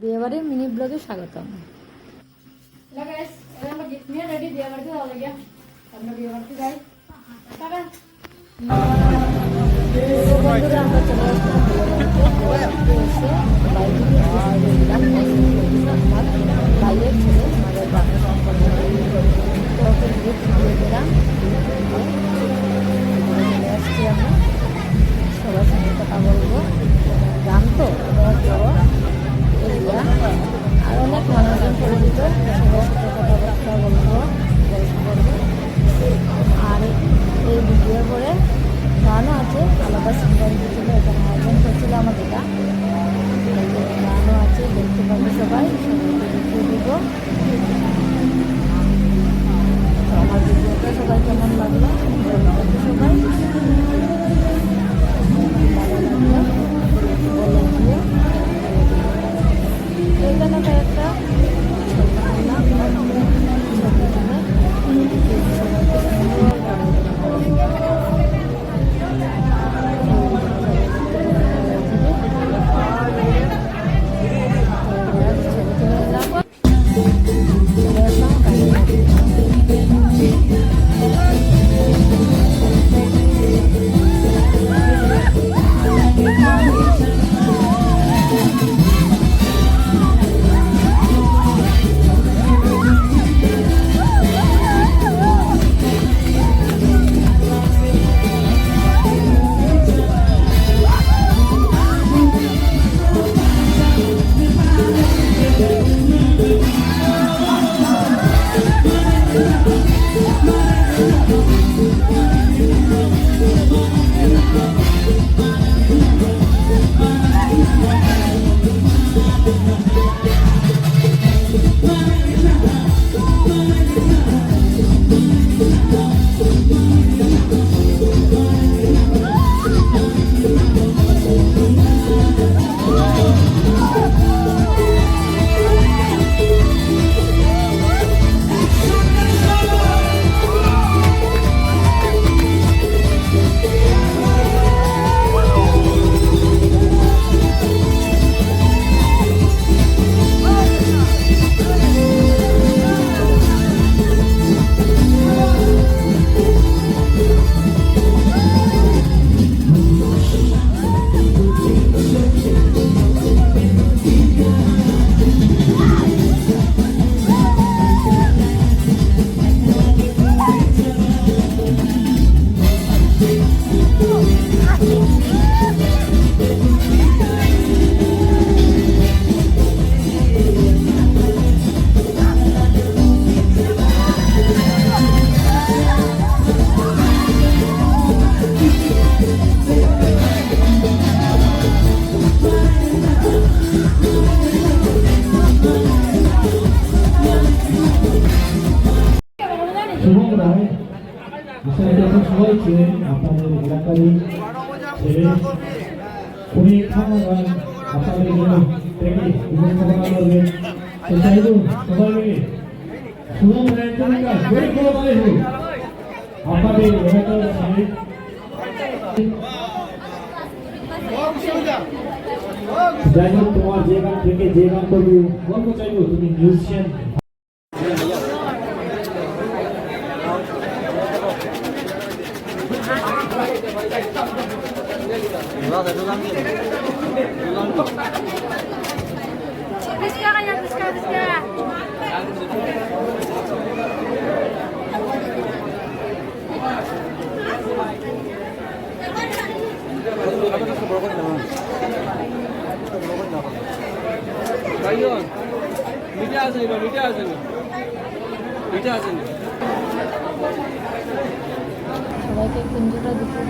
বিয়েবাড়ি মিনি ব্লগে স্বাগতম। বন্ধুরা আমরা চলে আসলাম আমার বাইরের ছেলে আমাদের গ্রামের সম্পর্কে দিলাম চলে আসছি। আমরা সবার সঙ্গে কথা বলবো। গ্রাম তো এরিয়া আর অনেক মানুষজন পরিচিত, সবার সাথে কথাবার্তা বলবো, গল্প করবো। আর এই ভিডিও করে গানও আছে, আলাদা সিঙ্গার ছিল, এখানে আয়োজন করছিল আমাদের গানও আছে, দেখতে পাবো সবাই, সবাইকে দেখিয়ে দিব। আমার ভিডিওটা সবাই কেমন লাগলো সবাই ভালো লাগলো বলে দিয়ে এখানে কয়েকটা সবাই ছিলেন আপনাদের এলাকারই ছেলে উনি খামার আপনাদের জন্য থেকে উপস্থাপনা করবেন। তো চাইব সবাই মিলে শুভম রায়চন্দ্রিকা জয় করে বলে হোক আপনাদের এলাকার ছেলে। যাই হোক তোমার যে গান থেকে যে গান করবে গল্প চাইব তুমি মিউজিশিয়ান সবাইকে কুঞ্জটা দিতে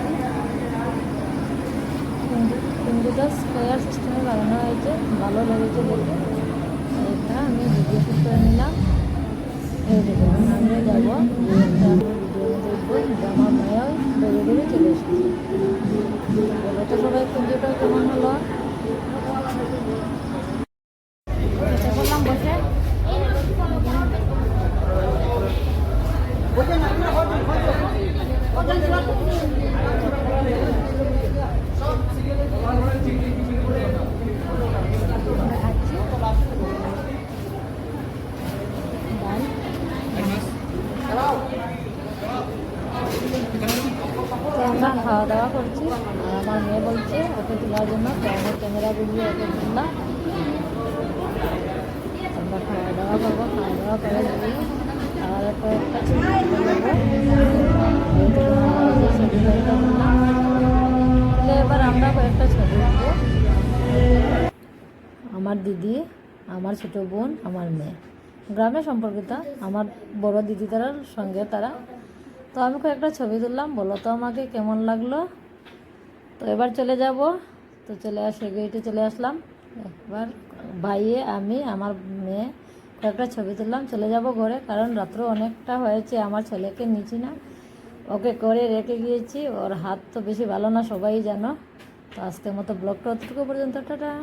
কুঞ্জটা স্কোয়ার সিস্টেমে বানানো হয়েছে, ভালো লেগেছে দেখে এটা আমি ভিডিও শুট করে নিলাম। এই দেখুন আমরা যাবো ভিডিও দেখবো, আমার মায়াও বেড়ে বেড়ে চলে এসেছে। বলে তো সবাই কুঞ্জটা কেমন হলো। বললাম বসে খাচ্ছি খাওয়ার জন্য, তো আমি ক্যামেরা ভিডিও ওকে করলাম। আমরা খাওয়া দাওয়া করবো, খাওয়া দাওয়া করে দিবি আর কয়েকটা ছবি এবার আমরা কয়েকটা ছবি উঠবো। আমার দিদি, আমার ছোটো বোন, আমার মেয়ে, গ্রামে সম্পর্কিত আমার বড় দিদি তারার সঙ্গে তারা। তো আমি কয়েকটা ছবি তুললাম, বলো তো আমাকে কেমন লাগলো। তো এবার চলে যাব, তো চলে আসে গেটে চলে আসলাম। এবার ভাইয়ে আমি আমার মেয়ে কয়েকটা ছবি তুললাম, চলে যাব ঘরে, কারণ রাত্র অনেকটা হয়েছে। আমার ছেলেকে নিচ্ছি না, ওকে করে রেখে গিয়েছি, ওর হাত তো বেশি ভালো না, সবাই জানো। তো আজকের মতো ব্লগটা অতটুকু পর্যন্ত, টাটা।